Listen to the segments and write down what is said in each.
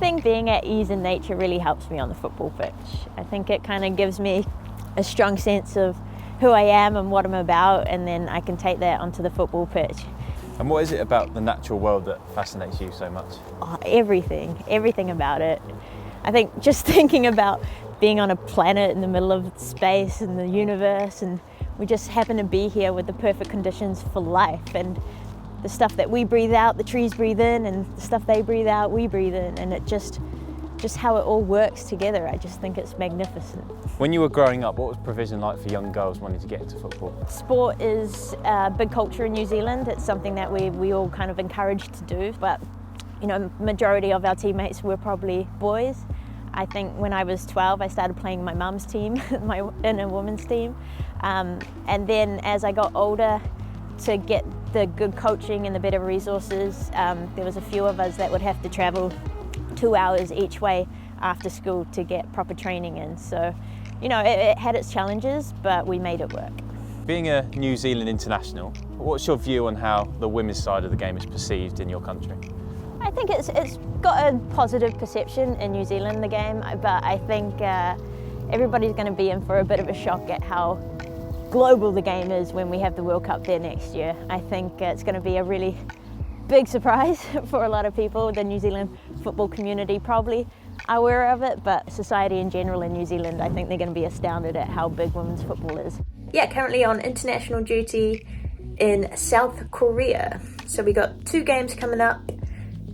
think being at ease in nature really helps me on the football pitch. I think it kind of gives me a strong sense of who I am and what I'm about, and then I can take that onto the football pitch. And what is it about the natural world that fascinates you so much? Oh, everything about it. I think just thinking about being on a planet in the middle of space and the universe, and we just happen to be here with the perfect conditions for life, and the stuff that we breathe out, the trees breathe in, and the stuff they breathe out, we breathe in, and it just how it all works together. I just think it's magnificent. When you were growing up, what was provision like for young girls wanting to get into football? Sport is a big culture in New Zealand. It's something that we all kind of encouraged to do, but you know, majority of our teammates were probably boys. I think when I was 12, I started playing my mum's team, in a women's team, and then as I got older, to get the good coaching and the better resources, there was a few of us that would have to travel 2 hours each way after school to get proper training in. So, you know, it had its challenges, but we made it work. Being a New Zealand international, what's your view on how the women's side of the game is perceived in your country? I think it's got a positive perception in New Zealand, the game, but I think everybody's going to be in for a bit of a shock at how global the game is when we have the World Cup there next year. I think it's going to be a really big surprise for a lot of people. The New Zealand football community probably are aware of it, but society in general in New Zealand, I think they're going to be astounded at how big women's football is. Yeah, currently on international duty in South Korea. So we got 2 games coming up,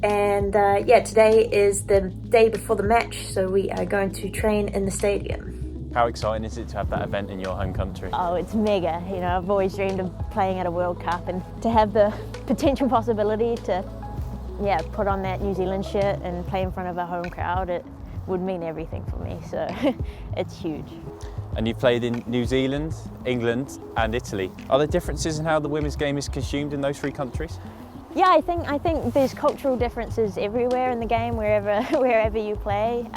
and today is the day before the match, so we are going to train in the stadium. How exciting is it to have that event in your home country? Oh, it's mega. You know, I've always dreamed of playing at a World Cup, and to have the potential possibility to put on that New Zealand shirt and play in front of a home crowd, it would mean everything for me, so it's huge. And you've played in New Zealand, England and Italy. Are there differences in how the women's game is consumed in those 3 countries? Yeah, I think there's cultural differences everywhere in the game, wherever you play.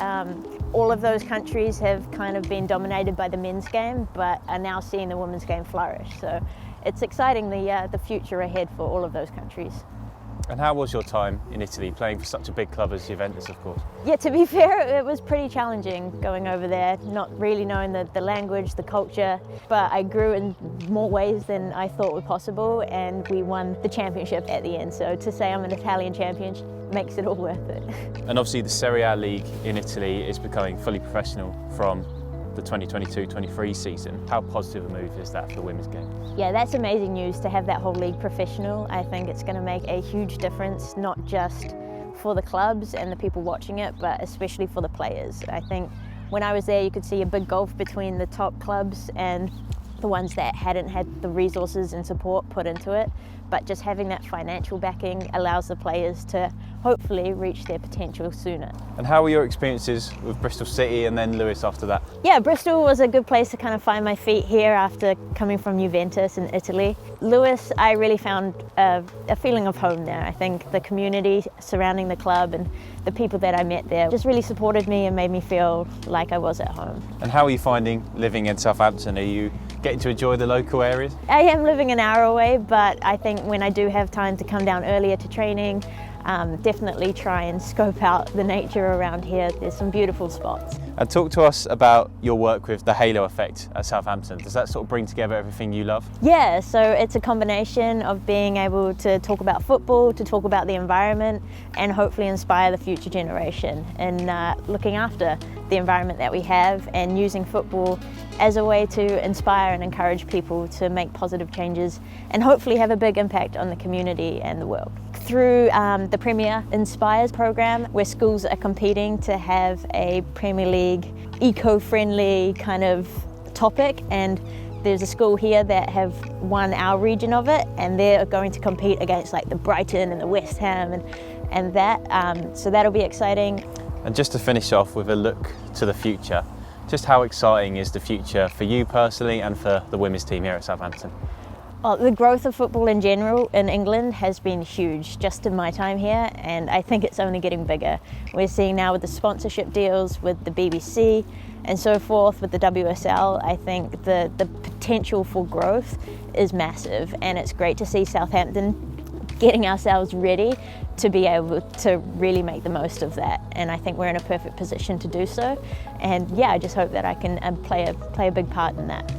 All of those countries have kind of been dominated by the men's game, but are now seeing the women's game flourish. So it's exciting, the future ahead for all of those countries. And how was your time in Italy, playing for such a big club as Juventus, of course? Yeah, to be fair, it was pretty challenging going over there, not really knowing the language, the culture, but I grew in more ways than I thought were possible, and we won the championship at the end. So to say I'm an Italian champion makes it all worth it. And obviously the Serie A league in Italy is becoming fully professional from the 2022-23 season. How positive a move is that for the women's game? Yeah, that's amazing news to have that whole league professional. I think it's going to make a huge difference, not just for the clubs and the people watching it, but especially for the players. I think when I was there, you could see a big gulf between the top clubs and the ones that hadn't had the resources and support put into it. But just having that financial backing allows the players to hopefully reach their potential sooner. And how were your experiences with Bristol City and then Lewis after that? Yeah, Bristol was a good place to kind of find my feet here after coming from Juventus in Italy. Lewis, I really found a feeling of home there. I think the community surrounding the club and the people that I met there just really supported me and made me feel like I was at home. And how are you finding living in Southampton? Are you getting to enjoy the local areas? I am living an hour away, but I think when I do have time to come down earlier to training, definitely try and scope out the nature around here. There's some beautiful spots. And talk to us about your work with the halo effect at Southampton. Does that sort of bring together everything you love? Yeah, so it's a combination of being able to talk about football, to talk about the environment, and hopefully inspire the future generation in looking after the environment that we have and using football as a way to inspire and encourage people to make positive changes and hopefully have a big impact on the community and the world. Through the Premier Inspires program, where schools are competing to have a Premier League eco-friendly kind of topic, and there's a school here that have won our region of it, and they're going to compete against like the Brighton and the West Ham and that, so that'll be exciting. And just to finish off with a look to the future, just how exciting is the future for you personally and for the women's team here at Southampton? Well, the growth of football in general in England has been huge just in my time here, and I think it's only getting bigger. We're seeing now with the sponsorship deals with the BBC and so forth with the WSL, I think the potential for growth is massive, and it's great to see Southampton getting ourselves ready to be able to really make the most of that. And I think we're in a perfect position to do so. And yeah, I just hope that I can play a big part in that.